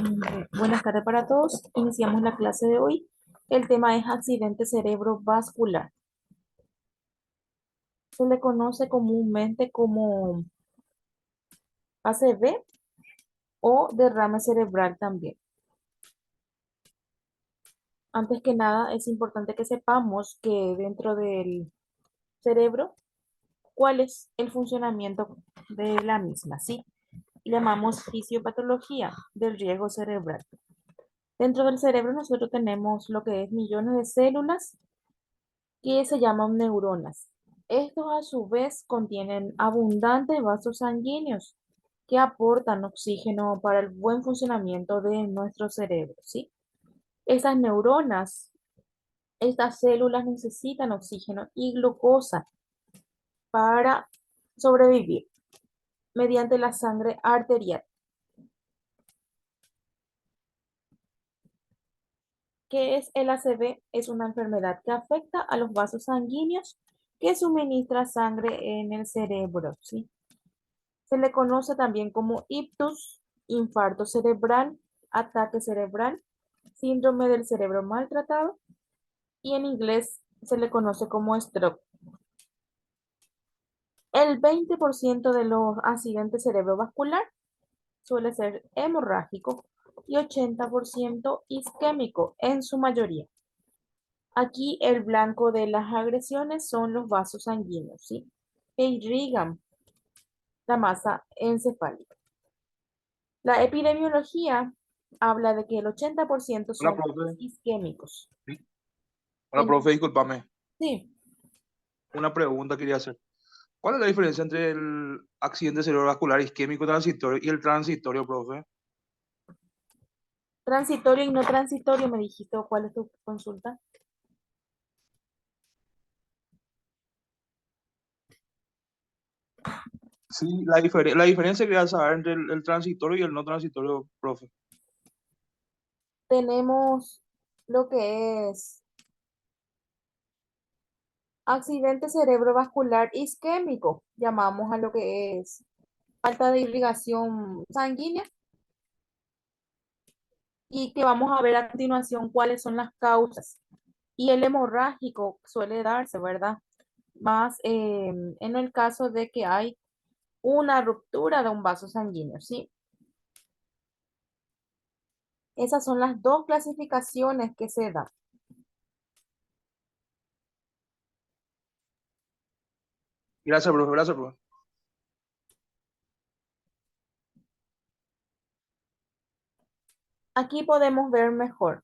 Buenas tardes para todos. Iniciamos la clase de hoy. El tema es accidente cerebrovascular. Se le conoce comúnmente como ACV o derrame cerebral también. Antes que nada, es importante que sepamos que dentro del cerebro, cuál es el funcionamiento de la misma, ¿sí? Llamamos fisiopatología del riesgo cerebral. Dentro del cerebro nosotros tenemos lo que es millones de células que se llaman neuronas. Estos a su vez contienen abundantes vasos sanguíneos que aportan oxígeno para el buen funcionamiento de nuestro cerebro, ¿sí? Estas neuronas, estas células necesitan oxígeno y glucosa para sobrevivir mediante la sangre arterial. ¿Qué es el ACV? Es una enfermedad que afecta a los vasos sanguíneos que suministra sangre en el cerebro, ¿sí? Se le conoce también como ictus, infarto cerebral, ataque cerebral, síndrome del cerebro maltratado y en inglés se le conoce como stroke. El 20% de los accidentes cerebrovascular suele ser hemorrágico y 80% isquémico en su mayoría. Aquí el blanco de las agresiones son los vasos sanguíneos, ¿sí? Que irrigan la masa encefálica. La epidemiología habla de que el 80% Hola, son profe. isquémicos. Sí. Hola, En- profe, discúlpame. sí, Una pregunta quería hacer. ¿Cuál es la diferencia entre el accidente cerebrovascular isquémico transitorio y el transitorio, profe? transitorio y no transitorio, me dijiste, ¿o ¿cuál es tu consulta? Sí, la diferencia quería saber entre el transitorio y el no transitorio, profe. Tenemos lo que es accidente cerebrovascular isquémico, llamamos a lo que es falta de irrigación sanguínea y que vamos a ver a continuación cuáles son las causas. Y el hemorrágico suele darse, ¿verdad? Más en el caso de que hay una ruptura de un vaso sanguíneo, ¿sí? Esas son las dos clasificaciones que se dan. Gracias, profe. Gracias, profe. Aquí podemos ver mejor.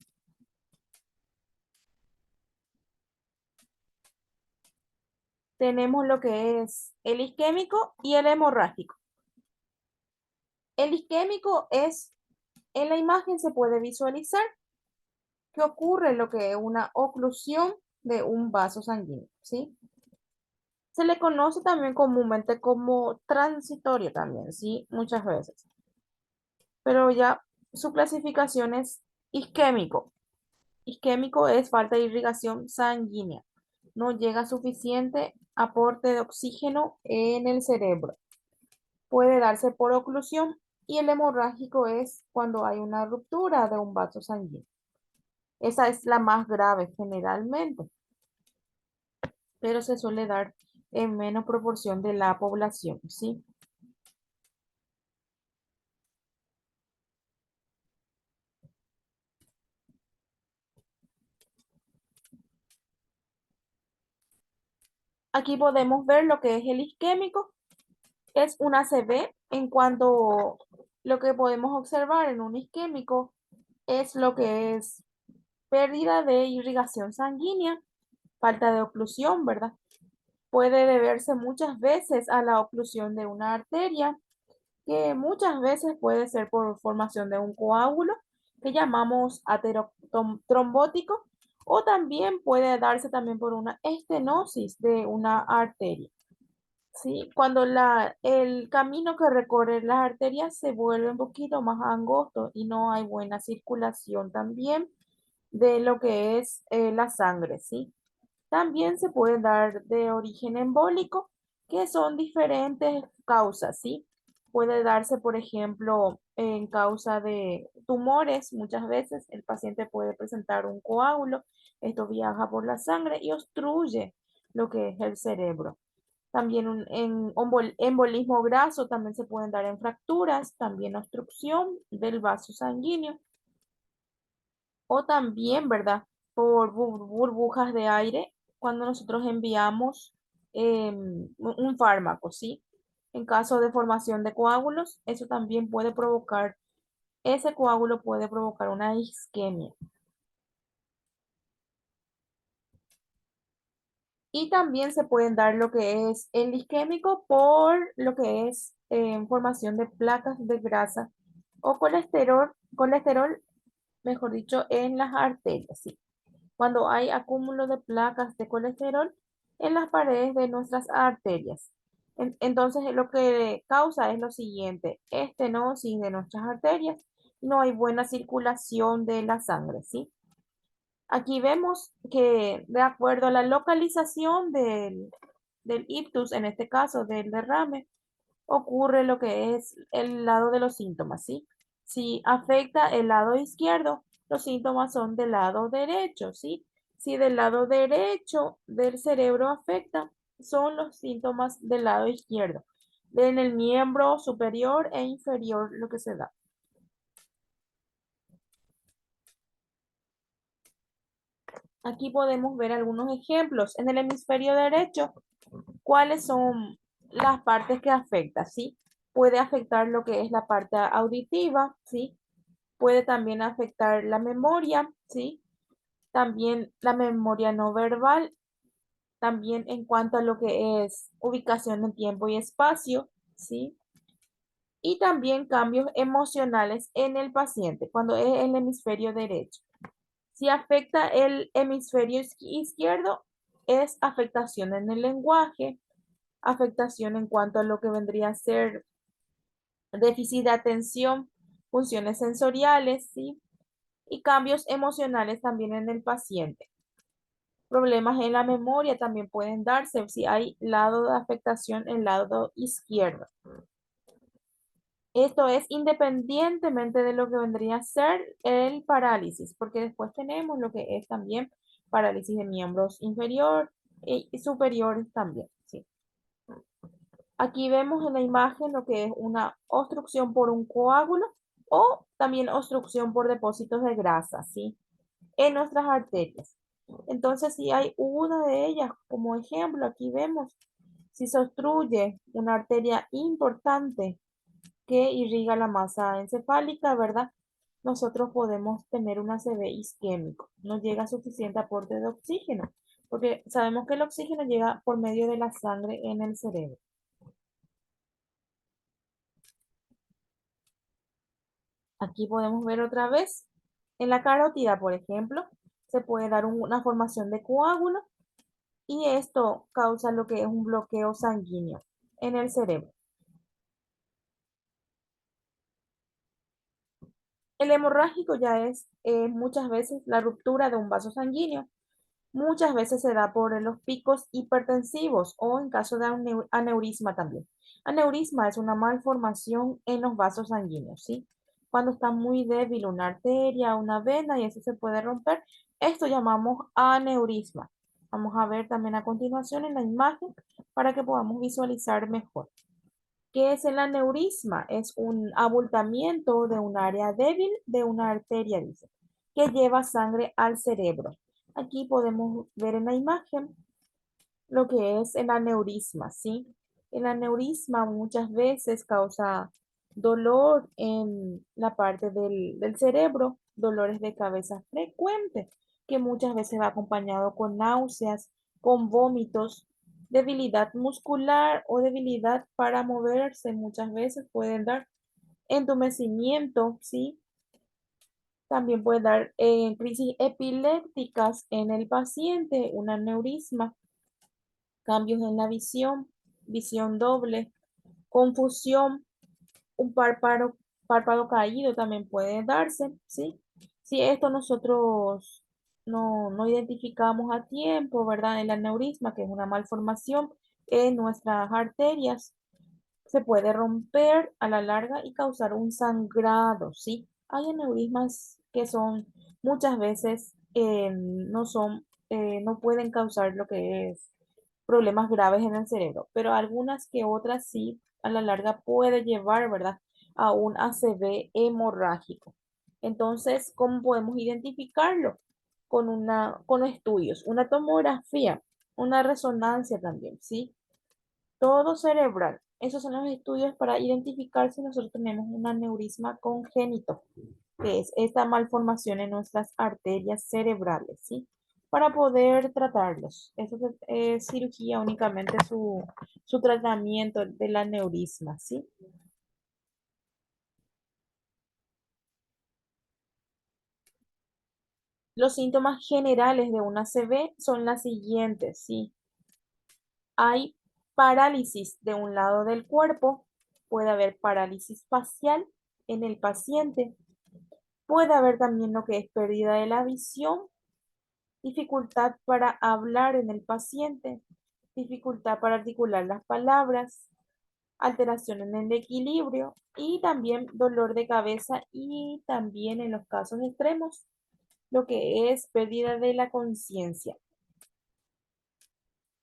Tenemos lo que es el isquémico y el hemorrágico. El isquémico es, en la imagen se puede visualizar que ocurre lo que es una oclusión de un vaso sanguíneo, ¿sí? Se le conoce también comúnmente como transitorio también, ¿sí? Muchas veces. Pero ya su clasificación es isquémico. Isquémico es falta de irrigación sanguínea. No llega suficiente aporte de oxígeno en el cerebro. Puede darse por oclusión y el hemorrágico es cuando hay una ruptura de un vaso sanguíneo. Esa es la más grave generalmente, pero se suele dar en menos proporción de la población, ¿sí? Aquí podemos ver lo que es el isquémico, es una ACV en cuanto lo que podemos observar en un isquémico es lo que es pérdida de irrigación sanguínea, falta de oclusión, ¿verdad? Puede deberse muchas veces a la oclusión de una arteria, que muchas veces puede ser por formación de un coágulo que llamamos aterotrombótico, o también puede darse también por una estenosis de una arteria. ¿Sí? Cuando el camino que recorre las arterias se vuelve un poquito más angosto y no hay buena circulación también de lo que es la sangre, ¿sí? También se puede dar de origen embólico, que son diferentes causas, ¿sí? Puede darse, por ejemplo, en causa de tumores. Muchas veces el paciente puede presentar un coágulo. Esto viaja por la sangre y obstruye lo que es el cerebro. También embolismo graso también se pueden dar en fracturas, también obstrucción del vaso sanguíneo o también, ¿verdad? Por burbujas de aire cuando nosotros enviamos un fármaco, ¿sí? En caso de formación de coágulos, eso también puede provocar, ese coágulo puede provocar una isquemia. Y también se pueden dar lo que es el isquémico por lo que es formación de placas de grasa o colesterol, mejor dicho, en las arterias, ¿sí? Cuando hay acúmulo de placas de colesterol en las paredes de nuestras arterias. Entonces, lo que causa es lo siguiente, estenosis de nuestras arterias, no hay buena circulación de la sangre, ¿sí? Aquí vemos que de acuerdo a la localización del ictus, en este caso del derrame, ocurre lo que es el lado de los síntomas, ¿sí? Si afecta el lado izquierdo, los síntomas son del lado derecho, ¿sí? Si del lado derecho del cerebro afecta, son los síntomas del lado izquierdo. En el miembro superior e inferior lo que se da. Aquí podemos ver algunos ejemplos. En el hemisferio derecho, ¿cuáles son las partes que afecta? ¿Sí? Puede afectar lo que es la parte auditiva, ¿sí? Puede también afectar la memoria, ¿sí? También la memoria no verbal, también en cuanto a lo que es ubicación en tiempo y espacio, ¿sí? Y también cambios emocionales en el paciente cuando es el hemisferio derecho. Si afecta el hemisferio izquierdo, es afectación en el lenguaje, afectación en cuanto a lo que vendría a ser déficit de atención, funciones sensoriales, ¿sí? Y cambios emocionales también en el paciente. Problemas en la memoria también pueden darse si hay lado de afectación en el lado izquierdo. Esto es independientemente de lo que vendría a ser el parálisis, porque después tenemos lo que es también parálisis de miembros inferior y superiores también, ¿sí? Aquí vemos en la imagen lo que es una obstrucción por un coágulo o también obstrucción por depósitos de grasa, ¿sí? En nuestras arterias. Entonces, si hay una de ellas, como ejemplo, aquí vemos, si se obstruye una arteria importante que irriga la masa encefálica, ¿verdad? Nosotros podemos tener un ACV isquémico. No llega suficiente aporte de oxígeno, porque sabemos que el oxígeno llega por medio de la sangre en el cerebro. Aquí podemos ver otra vez, en la carótida, por ejemplo, se puede dar una formación de coágulo y esto causa lo que es un bloqueo sanguíneo en el cerebro. El hemorrágico ya es muchas veces la ruptura de un vaso sanguíneo. Muchas veces se da por los picos hipertensivos o en caso de aneurisma también. Aneurisma es una malformación en los vasos sanguíneos, ¿sí? Cuando está muy débil una arteria, una vena y eso se puede romper, esto llamamos aneurisma. Vamos a ver también a continuación en la imagen para que podamos visualizar mejor. ¿Qué es el aneurisma? Es un abultamiento de un área débil de una arteria, dice, que lleva sangre al cerebro. Aquí podemos ver en la imagen lo que es el aneurisma, ¿sí? El aneurisma muchas veces causa dolor en la parte del cerebro, dolores de cabeza frecuentes, que muchas veces va acompañado con náuseas, con vómitos, debilidad muscular o debilidad para moverse. Muchas veces pueden dar entumecimiento, ¿sí? También puede dar crisis epilépticas en el paciente, un aneurisma, cambios en la visión, visión doble, confusión, un párpado caído también puede darse, ¿sí? Si esto nosotros no identificamos a tiempo, ¿verdad? El aneurisma, que es una malformación en nuestras arterias, se puede romper a la larga y causar un sangrado, ¿sí? Hay aneurismas que son muchas veces no son, no pueden causar lo que es problemas graves en el cerebro, pero algunas que otras sí, a la larga puede llevar, ¿verdad?, a un ACV hemorrágico. Entonces, ¿cómo podemos identificarlo? Con estudios, una tomografía, una resonancia también, ¿sí? Todo cerebral. Esos son los estudios para identificar si nosotros tenemos un aneurisma congénito, que es esta malformación en nuestras arterias cerebrales, ¿sí? Para poder tratarlos. Eso es cirugía únicamente su tratamiento del aneurisma, ¿sí? Los síntomas generales de una ACV son las siguientes, ¿sí? Hay parálisis de un lado del cuerpo, puede haber parálisis facial en el paciente, puede haber también lo que es pérdida de la visión, dificultad para hablar en el paciente, dificultad para articular las palabras, alteración en el equilibrio y también dolor de cabeza y también en los casos extremos lo que es pérdida de la conciencia.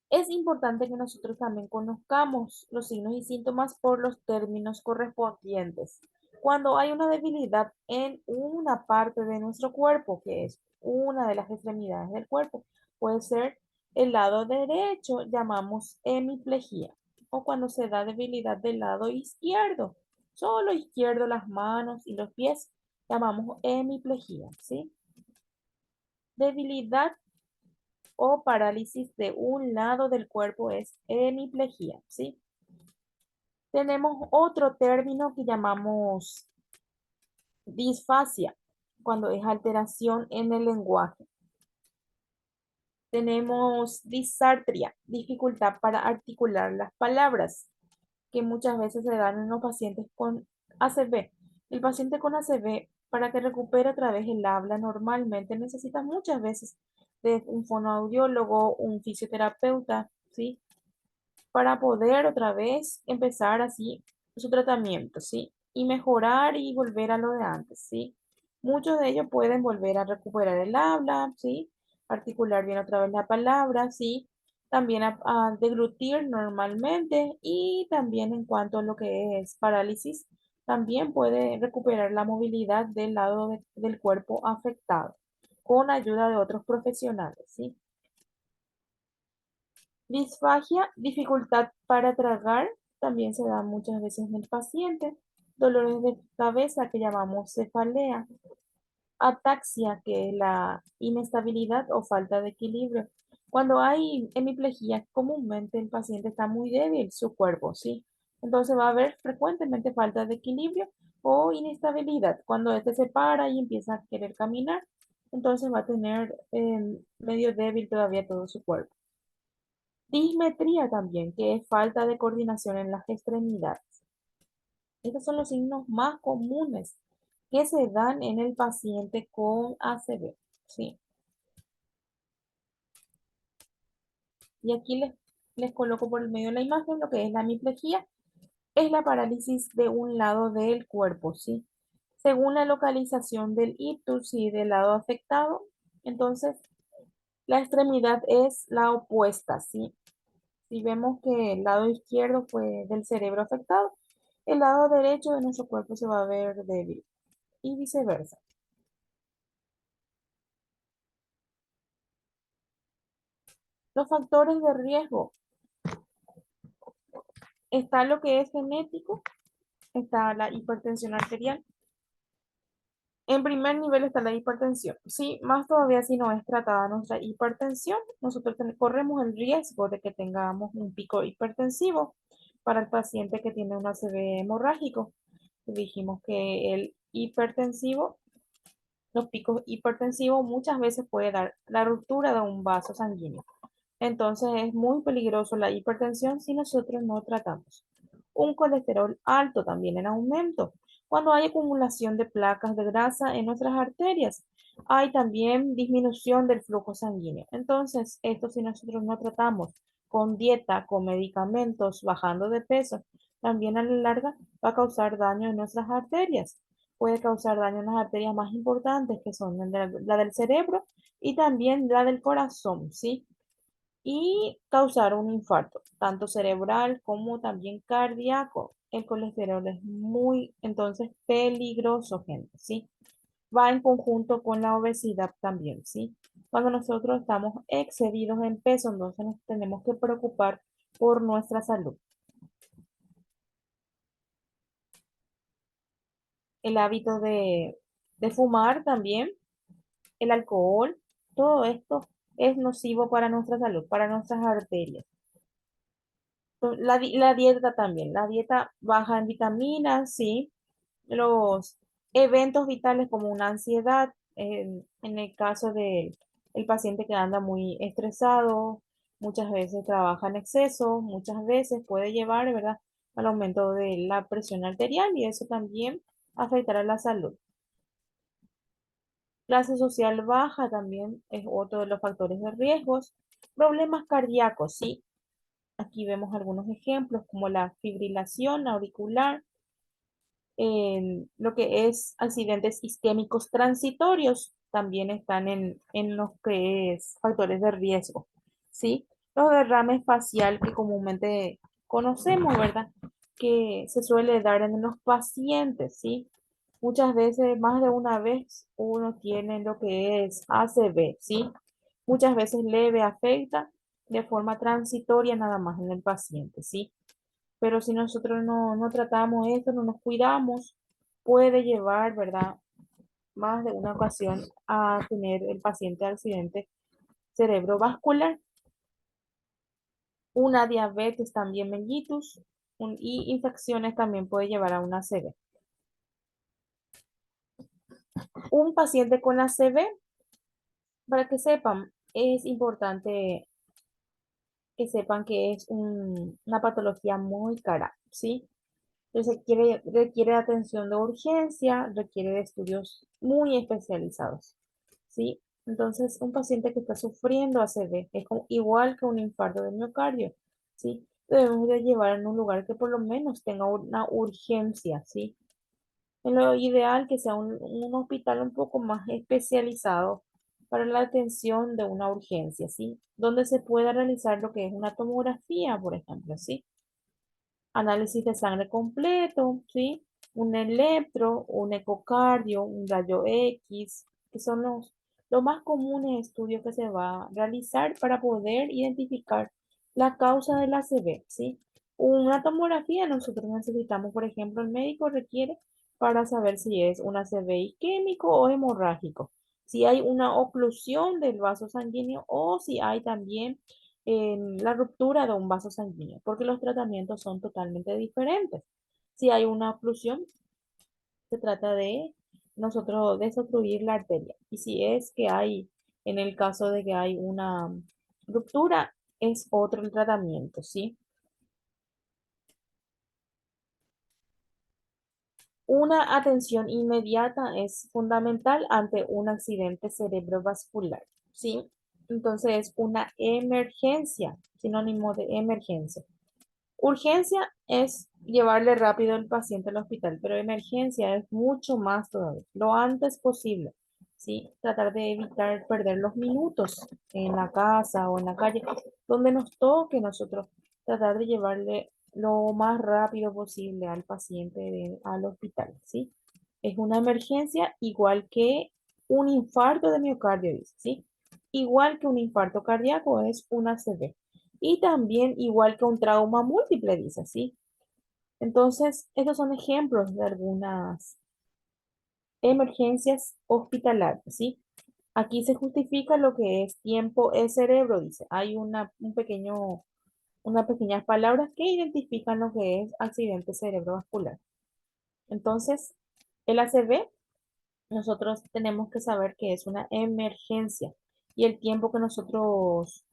Es importante que nosotros también conozcamos los signos y síntomas por los términos correspondientes. Cuando hay una debilidad en una parte de nuestro cuerpo, que es una de las extremidades del cuerpo, puede ser el lado derecho, llamamos hemiplegia, o cuando se da debilidad del lado izquierdo, solo izquierdo, las manos y los pies, llamamos hemiplegia, ¿sí? Debilidad o parálisis de un lado del cuerpo es hemiplegia, ¿sí? Tenemos otro término que llamamos disfasia, cuando es alteración en el lenguaje. Tenemos disartria, dificultad para articular las palabras, que muchas veces se dan en los pacientes con ACV. El paciente con ACV, para que recupere otra vez el habla, normalmente necesita muchas veces de un fonoaudiólogo, un fisioterapeuta, ¿sí? Para poder otra vez empezar así su tratamiento, ¿sí? Y mejorar y volver a lo de antes, ¿sí? Muchos de ellos pueden volver a recuperar el habla, ¿sí? Articular bien otra vez la palabra, ¿sí? También a deglutir normalmente y también en cuanto a lo que es parálisis, también puede recuperar la movilidad del lado del cuerpo afectado con ayuda de otros profesionales, ¿sí? Disfagia, dificultad para tragar, también se da muchas veces en el paciente. Dolores de cabeza que llamamos cefalea. Ataxia, que es la inestabilidad o falta de equilibrio. Cuando hay hemiplegia, comúnmente el paciente está muy débil, su cuerpo, ¿sí? Entonces va a haber frecuentemente falta de equilibrio o inestabilidad. Cuando este se para y empieza a querer caminar, entonces va a tener medio débil todavía todo su cuerpo. Dismetría también, que es falta de coordinación en las extremidades. Estos son los signos más comunes que se dan en el paciente con ACV, ¿sí? Y aquí les coloco por el medio de la imagen lo que es la hemiplegia, es la parálisis de un lado del cuerpo, ¿sí? Según la localización del ictus y del lado afectado, entonces la extremidad es la opuesta, ¿sí? Si vemos que el lado izquierdo fue del cerebro afectado, el lado derecho de nuestro cuerpo se va a ver débil y viceversa. Los factores de riesgo. Está lo que es genético, está la hipertensión arterial. En primer nivel está la hipertensión. Sí, más todavía si no es tratada nuestra hipertensión, nosotros corremos el riesgo de que tengamos un pico hipertensivo para el paciente que tiene un ACV hemorrágico. Dijimos que el hipertensivo, los picos hipertensivos muchas veces puede dar la ruptura de un vaso sanguíneo. Entonces es muy peligroso la hipertensión si nosotros no tratamos. Un colesterol alto también en aumento. Cuando hay acumulación de placas de grasa en nuestras arterias, hay también disminución del flujo sanguíneo. Entonces, esto si nosotros no tratamos con dieta, con medicamentos, bajando de peso, también a la larga va a causar daño en nuestras arterias. Puede causar daño en las arterias más importantes, que son la del cerebro y también la del corazón, ¿sí? Y causar un infarto, tanto cerebral como también cardíaco. El colesterol es muy, entonces, peligroso, gente, ¿sí? Va en conjunto con la obesidad también, ¿sí? Cuando nosotros estamos excedidos en peso, entonces nos tenemos que preocupar por nuestra salud. El hábito de fumar también, el alcohol, todo esto es nocivo para nuestra salud, para nuestras arterias. La dieta también, la dieta baja en vitaminas, sí, los eventos vitales como una ansiedad, en el caso del el paciente que anda muy estresado, muchas veces trabaja en exceso, muchas veces puede llevar, ¿verdad?, al aumento de la presión arterial y eso también afectará la salud. Clase social baja también es otro de los factores de riesgos. Problemas cardíacos, sí. Aquí vemos algunos ejemplos como la fibrilación auricular, lo que es accidentes isquémicos transitorios, también están en los que es factores de riesgo, ¿sí? Los derrames facial que comúnmente conocemos, ¿verdad? Que se suele dar en los pacientes, ¿sí? Muchas veces, más de una vez, uno tiene lo que es ACV, ¿sí? Muchas veces leve afecta de forma transitoria nada más en el paciente, ¿sí? Pero si nosotros no tratamos esto, no nos cuidamos, puede llevar, ¿verdad?, más de una ocasión a tener el paciente accidente cerebrovascular, una diabetes también mellitus, y infecciones también puede llevar a una ACV. Un paciente con ACV, para que sepan, es importante que sepan que es una patología muy cara, ¿sí? Entonces requiere atención de urgencia, requiere de estudios muy especializados, ¿sí? Entonces, un paciente que está sufriendo ACV es igual que un infarto de miocardio, ¿sí? Debemos de llevar en un lugar que por lo menos tenga una urgencia, ¿sí? En lo ideal que sea un hospital un poco más especializado para la atención de una urgencia, ¿sí? Donde se pueda realizar lo que es una tomografía, por ejemplo, ¿sí? Análisis de sangre completo, ¿sí? Un electro, un ecocardio, un rayo X, que son los más comunes estudios que se va a realizar para poder identificar la causa de la ACV, ¿sí? Una tomografía nosotros necesitamos, por ejemplo, el médico requiere para saber si es un ACV isquémico o hemorrágico, si hay una oclusión del vaso sanguíneo o si hay también en la ruptura de un vaso sanguíneo, porque los tratamientos son totalmente diferentes. Si hay una oclusión, se trata de nosotros desobstruir la arteria. Y si es que hay, en el caso de que hay una ruptura, es otro el tratamiento, ¿sí? Una atención inmediata es fundamental ante un accidente cerebrovascular, ¿sí? Entonces, es una emergencia, sinónimo de emergencia. Urgencia es llevarle rápido al paciente al hospital, pero emergencia es mucho más todavía, lo antes posible, ¿sí? Tratar de evitar perder los minutos en la casa o en la calle, donde nos toque nosotros tratar de llevarle lo más rápido posible al paciente al hospital, ¿sí? Es una emergencia igual que un infarto de miocardio, dice, ¿sí? Igual que un infarto cardíaco es una ACV. Y también igual que un trauma múltiple, dice, ¿sí? Entonces, estos son ejemplos de algunas emergencias hospitalarias, ¿sí? Aquí se justifica lo que es tiempo es cerebro, dice. Hay unas pequeñas palabras que identifican lo que es accidente cerebrovascular. Entonces, el ACV, nosotros tenemos que saber que es una emergencia y el tiempo que nosotros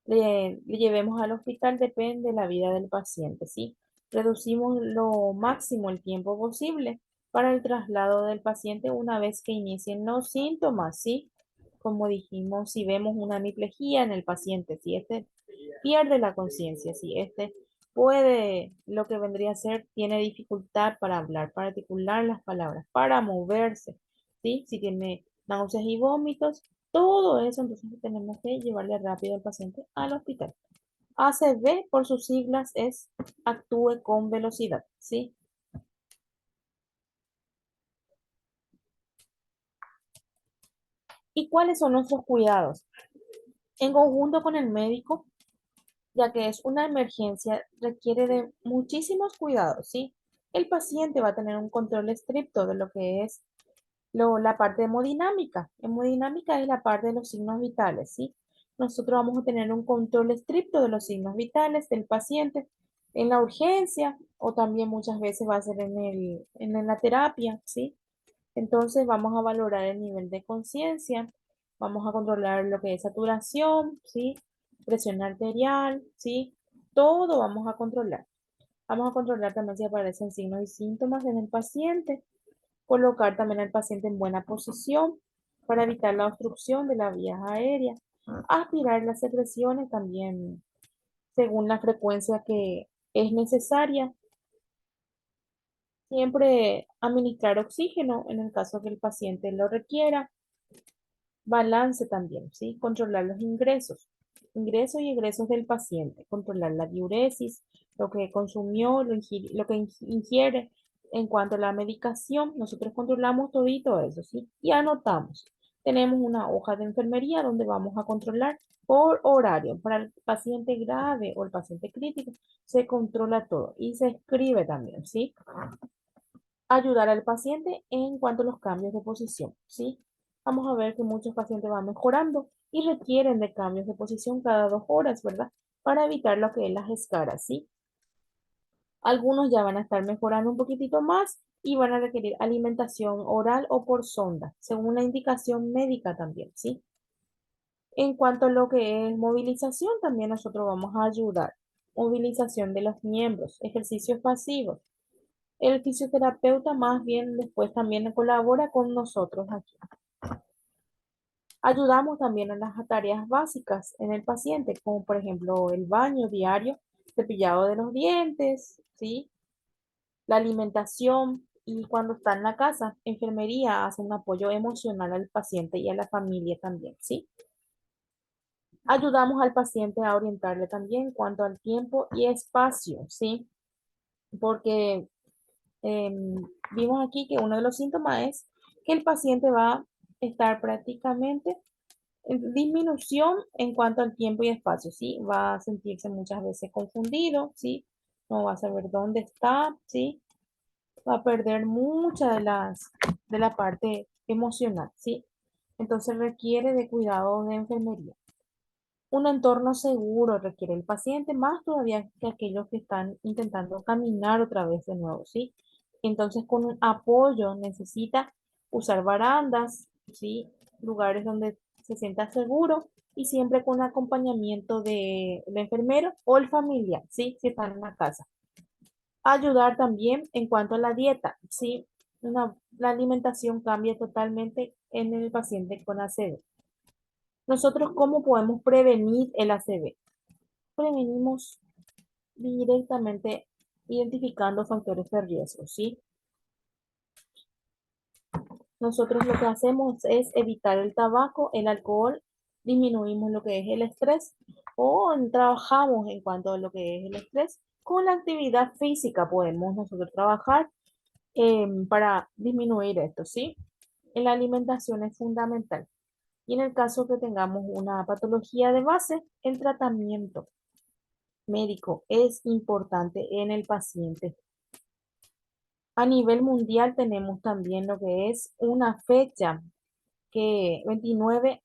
le llevemos al hospital depende de la vida del paciente, ¿sí? Reducimos lo máximo el tiempo posible para el traslado del paciente una vez que inicien los síntomas, ¿sí? Como dijimos, si vemos una hemiplegia en el paciente, si este pierde la conciencia, si este puede, lo que vendría a ser, tiene dificultad para hablar, para articular las palabras, para moverse, ¿sí? Si tiene náuseas y vómitos, todo eso, entonces tenemos que llevarle rápido al paciente al hospital. ACV, por sus siglas, es actúe con velocidad, ¿sí? ¿Y cuáles son nuestros cuidados? En conjunto con el médico, ya que es una emergencia, requiere de muchísimos cuidados, ¿sí? El paciente va a tener un control estricto de lo que es la parte hemodinámica. Hemodinámica es la parte de los signos vitales, ¿sí? Nosotros vamos a tener un control estricto de los signos vitales del paciente en la urgencia o también muchas veces va a ser en la terapia, ¿sí? Entonces vamos a valorar el nivel de conciencia, vamos a controlar lo que es saturación, ¿sí? Presión arterial, ¿sí? Todo vamos a controlar. Vamos a controlar también si aparecen signos y síntomas en el paciente, colocar también al paciente en buena posición para evitar la obstrucción de las vías aéreas, aspirar las secreciones también según la frecuencia que es necesaria. Siempre administrar oxígeno en el caso que el paciente lo requiera. Balance también, ¿sí? Controlar los ingresos y egresos del paciente, controlar la diuresis, lo que consumió, lo que ingiere en cuanto a la medicación. Nosotros controlamos todito eso, ¿sí? Y anotamos. Tenemos una hoja de enfermería donde vamos a controlar por horario. Para el paciente grave o el paciente crítico se controla todo y se escribe también, ¿sí? Ayudar al paciente en cuanto a los cambios de posición, ¿sí? Vamos a ver que muchos pacientes van mejorando y requieren de cambios de posición cada 2 horas, ¿verdad? Para evitar lo que es las escaras, ¿sí? Algunos ya van a estar mejorando un poquitito más y van a requerir alimentación oral o por sonda, según la indicación médica también, ¿sí? En cuanto a lo que es movilización, también nosotros vamos a ayudar. Movilización de los miembros, ejercicios pasivos. El fisioterapeuta más bien después también colabora con nosotros aquí. Ayudamos también en las tareas básicas en el paciente, como por ejemplo el baño diario, cepillado de los dientes, ¿sí? La alimentación y cuando está en la casa, enfermería hace un apoyo emocional al paciente y a la familia también, ¿sí? Ayudamos al paciente a orientarle también en cuanto al tiempo y espacio, ¿sí? Porque vimos aquí que uno de los síntomas es que el paciente va a estar prácticamente en disminución en cuanto al tiempo y espacio, ¿sí? Va a sentirse muchas veces confundido, ¿sí? No va a saber dónde está, ¿sí? Va a perder mucha de la parte emocional, ¿sí? Entonces requiere de cuidados de enfermería. Un entorno seguro requiere el paciente, más todavía que aquellos que están intentando caminar otra vez de nuevo, ¿sí? Entonces, con un apoyo necesita usar barandas, ¿sí? Lugares donde se sienta seguro y siempre con acompañamiento del enfermero o el familiar, ¿sí? Si están en la casa. Ayudar también en cuanto a la dieta, ¿sí? La alimentación cambia totalmente en el paciente con ACV. Nosotros, ¿cómo podemos prevenir el ACV? Prevenimos directamente identificando factores de riesgo, ¿sí? Nosotros lo que hacemos es evitar el tabaco, el alcohol, disminuimos lo que es el estrés o trabajamos en cuanto a lo que es el estrés. Con la actividad física podemos nosotros trabajar para disminuir esto, ¿sí? En la alimentación es fundamental. Y en el caso que tengamos una patología de base, el tratamiento médico es importante en el paciente. A nivel mundial tenemos también lo que es una fecha que 29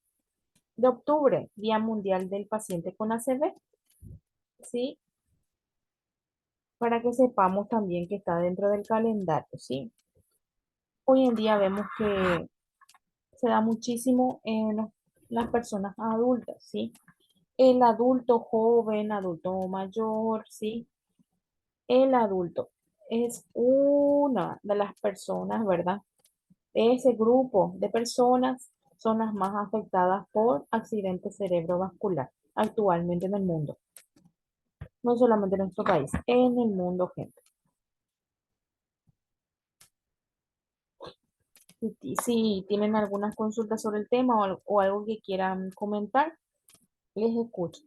de octubre, Día Mundial del Paciente con ACV, ¿sí? Para que sepamos también que está dentro del calendario, ¿sí? Hoy en día vemos que se da muchísimo en las personas adultas, ¿sí? El adulto joven, adulto mayor, ¿sí? El adulto es una de las personas, ¿verdad? Ese grupo de personas son las más afectadas por accidente cerebrovascular actualmente en el mundo. No solamente en nuestro país, en el mundo, gente. Si tienen algunas consultas sobre el tema o algo que quieran comentar, les escucho.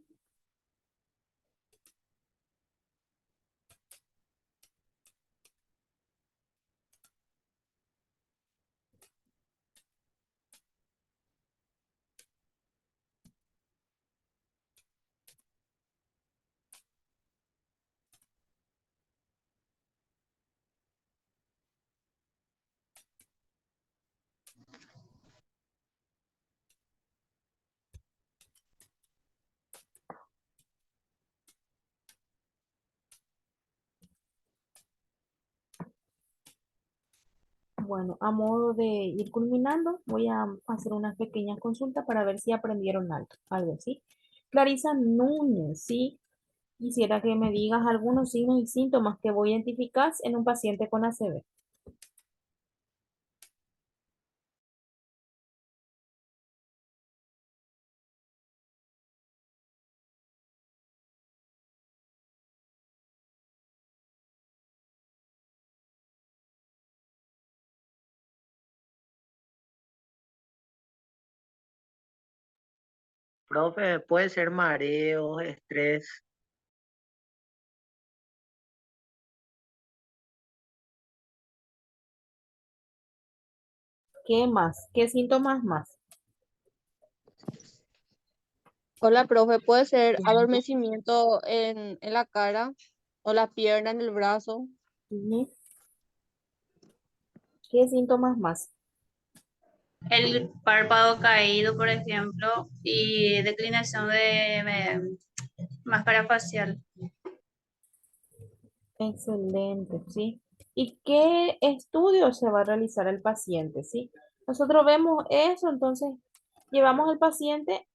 Bueno, a modo de ir culminando, voy a hacer unas pequeñas consultas para ver si aprendieron algo, ¿sí? Clarisa Núñez, ¿sí? Quisiera que me digas algunos signos y síntomas que voy a identificar en un paciente con ACV. Profe, puede ser mareo, estrés. ¿Qué más? ¿Qué síntomas más? Hola, profe, puede ser adormecimiento en la cara o la pierna, en el brazo. Ujú. ¿Qué síntomas más? El párpado caído, por ejemplo, y declinación de máscara facial. Excelente, ¿sí? ¿Y qué estudio se va a realizar al paciente, sí? Nosotros vemos eso, entonces llevamos al paciente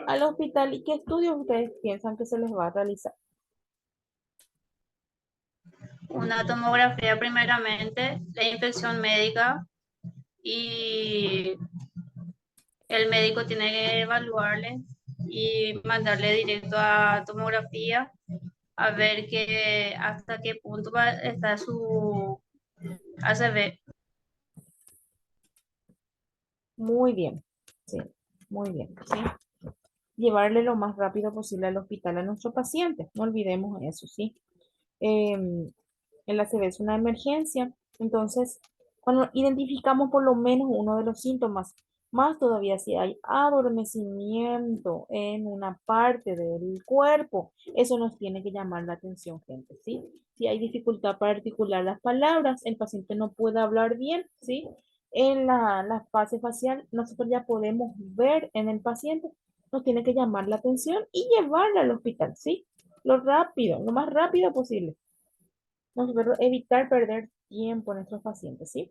al hospital y qué estudios ustedes piensan que se les va a realizar. Una tomografía primeramente, la inspección médica y el médico tiene que evaluarle y mandarle directo a tomografía a ver hasta qué punto está su ACV. Muy bien, sí, muy bien, ¿sí? Llevarle lo más rápido posible al hospital a nuestro paciente, no olvidemos eso, ¿sí? El ACV es una emergencia, entonces cuando identificamos por lo menos uno de los síntomas, más todavía si hay adormecimiento en una parte del cuerpo, eso nos tiene que llamar la atención, gente, ¿sí? Si hay dificultad para articular las palabras, el paciente no puede hablar bien, ¿sí? En la fase facial, nosotros ya podemos ver en el paciente, nos tiene que llamar la atención y llevarla al hospital, ¿sí? Lo más rápido posible. Nosotros evitar perder tiempo en nuestros pacientes, ¿sí?